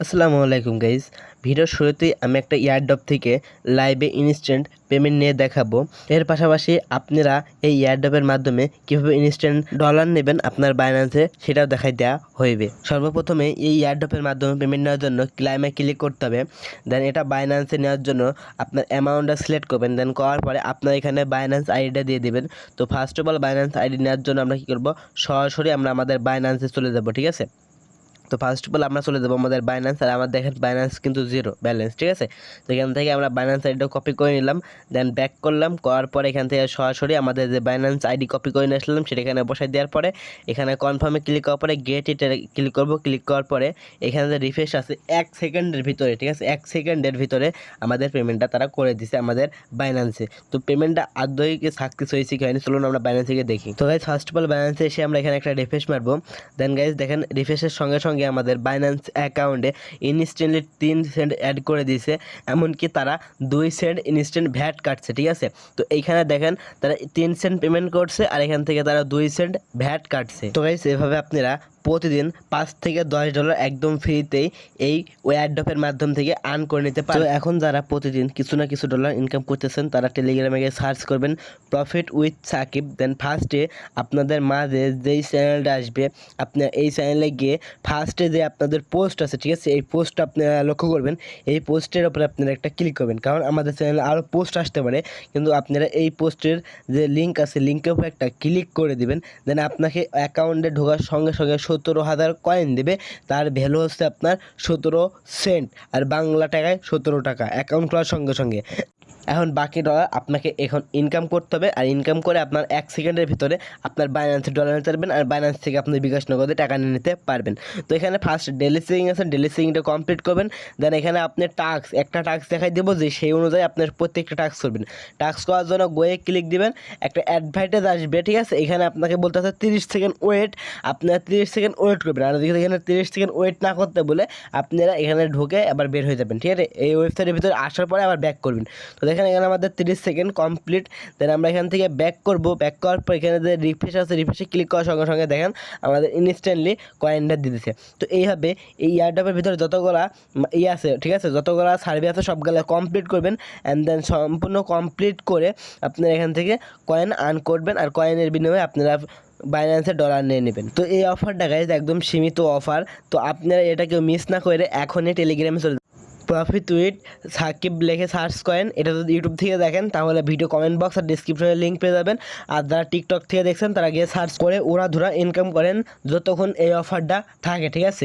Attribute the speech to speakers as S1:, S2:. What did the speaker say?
S1: আসসালামু আলাইকুম গাইস। ভিডিওর শুরুতেই আমি একটা এয়ারড্রপ থেকে লাইভে ইনস্ট্যান্ট পেমেন্ট নিয়ে দেখাবো। এর পাশাপাশি আপনারা এই এয়ারড্রপের মাধ্যমে কীভাবে ইনস্ট্যান্ট ডলার নেবেন আপনার বাইন্যান্সে সেটাও দেখাই দেওয়া হইবে। সর্বপ্রথমে এই এয়ারড্রপের মাধ্যমে পেমেন্ট নেওয়ার জন্য ক্লাইমে ক্লিক করতে হবে। দেন এটা বাইন্যান্সে নেওয়ার জন্য আপনার অ্যামাউন্টটা সিলেক্ট করবেন। দেন করার পরে আপনার এখানে বাইন্যান্স আইডিটা দিয়ে দিবেন। তো first of all Binance ID নেওয়ার জন্য আমরা কী করবো, সরাসরি আমরা আমাদের বাইন্যান্সে চলে যাব, ঠিক আছে। তো ফার্স্ট অফ অল আমরা চলে যাবো আমাদের বাইন্যান্স, আর আমার দেখেন বাইন্যান্স কিন্তু জিরো ব্যালেন্স, ঠিক আছে। তো এখান থেকে আমরা বাইন্যান্স আইডিটা কপি করে নিলাম, দেন ব্যাক করলাম, করার পরে এখান থেকে সরাসরি আমাদের যে বাইন্যান্স আইডি কপি করে নিয়ে আসলাম সেটা এখানে বসাই দেওয়ার পরে এখানে কনফার্মে ক্লিক করার পরে গেট ইটে ক্লিক করবো। ক্লিক করার পরে এখানে যে রিফ্রেশ আছে 1 সেকেন্ডের ভিতরে, ঠিক আছে, 1 সেকেন্ডের ভিতরে আমাদের পেমেন্টটা তারা করে দিছে আমাদের বাইন্যান্সে। তো পেমেন্টটা আদৌ কি সাকসেস হয়েছে কি হয়নি চলুন আমরা বাইন্যান্স থেকে দেখি। তো গাইজ ফার্স্ট অফ অল বাইন্যান্সে এসে আমরা এখানে একটা রিফ্রেশ মারবো। দেন গাইজ দেখেন রিফ্রেশের সঙ্গে সঙ্গে আমাদের বাইন্যান্স অ্যাকাউন্টে ইনস্ট্যান্টলি 3 সেন্ট অ্যাড করে দিয়েছে, এমনকি তারা 2 সেন্ট ইনস্ট্যান্ট ভ্যাট কাটছে, ঠিক আছে। তো এইখানে দেখেন তারা 3 সেন্ট পেমেন্ট করছে আর এখান থেকে তারা 2 সেন্ট ভ্যাট কাটছে। তো গাইজ এভাবে আপনারা প্রতিদিন $5 থেকে $10 একদম ফ্রিতেই এই এয়ারড্রপের মাধ্যম থেকে আর্ন করে নিতে পারেন। তো এখন যারা প্রতিদিন কিছু না কিছু ডলার ইনকাম করতেছেন তারা টেলিগ্রামে গিয়ে সার্চ করবেন প্রফিট উইথ সাকিব। দেন ফার্স্টে আপনাদের মাঝে যেই চ্যানেলটা আসবে আপনার এই চ্যানেলে গিয়ে ফার্স্টে যে আপনাদের পোস্ট আছে, ঠিক আছে, এই পোস্টটা আপনারা লক্ষ্য করবেন। এই পোস্টের উপরে আপনারা একটা ক্লিক করবেন, কারণ আমাদের চ্যানেলে আরও পোস্ট আসতে পারে, কিন্তু আপনারা এই পোস্টের যে লিঙ্ক আছে লিঙ্কের উপরে একটা ক্লিক করে দিবেন। দেন আপনাকে অ্যাকাউন্টে ঢোকার সঙ্গে সঙ্গে 17,000 কয়েন দেবে, তার ভ্যালু হচ্ছে আপনার 17 সেন্ট, আর বাংলা টাকায় 17 টাকা অ্যাকাউন্ট খোলার সঙ্গে সঙ্গে। এখন বাকি ডলার আপনাকে এখন ইনকাম করতে হবে, আর ইনকাম করে আপনার 1 সেকেন্ডের ভিতরে আপনার বাইন্যান্সে ডলার নিতে পারবেন, আর বাইন্যান্স থেকে আপনি বিকাশ নগদে টাকা নিয়ে নিতে পারবেন। তো এখানে ফার্স্ট ডেলি সেভিং আছে, ডেলি সেভিংটা কমপ্লিট করবেন। দেন এখানে আপনি একটা টাস্ক দেখাই দেবো যে সেই অনুযায়ী আপনার প্রত্যেকটা টাস্ক করবেন। টাস্ক করার জন্য গোয়ে ক্লিক দিবেন, একটা অ্যাডভার্টাইজ আসবে, ঠিক আছে। এখানে আপনাকে বলতে আছে 30 সেকেন্ড ওয়েট, আপনারা 30 সেকেন্ড ওয়েট করবেন। আর যদি এখানে 30 সেকেন্ড ওয়েট না করতে বলে আপনারা এখানে ঢুকে আবার বের হয়ে যাবেন, ঠিক আছে। এই ওয়েবসাইটের ভিতরে আসার পরে আবার ব্যাক করবেন। তো দেখেন এখানে আমাদের 30 সেকেন্ড কমপ্লিট। দেন আমরা এখান থেকে ব্যাক করব। ব্যাক করার পর এখানে যে রিফ্রেশ আছে রিফ্রেশে ক্লিক করার সঙ্গে সঙ্গে দেখেন আমাদের ইনস্ট্যান্টলি কয়েনটা দিয়ে দিচ্ছে। তো এইভাবে এই এয়ারড্রপের ভিতরে যতগুলা আছে, ঠিক আছে, যতগুলা সার্ভে আছে সবগুলো কমপ্লিট করবেন। অ্যান্ড দেন সম্পূর্ণ কমপ্লিট করে আপনারা এখান থেকে কয়েন আর্ন করবেন, আর কয়েনের বিনিময়ে আপনারা বাইন্যান্সে ডলার নিয়ে নেবেন। তো এই অফারটা গাইজ একদম সীমিত অফার, তো আপনারা এটা কেউ মিস না করে এখনই টেলিগ্রামে চলে প্রফিট উইথ সাকিব লিখে সার্চ করেন। এটা যদি ইউটিউব থেকে দেখেন তাহলে ভিডিও কমেন্ট বক্স আর ডিসক্রিপশনে লিঙ্ক পেয়ে যাবেন, আর যারা টিকটক থেকে দেখছেন তারা গিয়ে সার্চ করে ওরা ধরা ইনকাম করেন যতক্ষণ এই অফারটা থাকে, ঠিক আছে।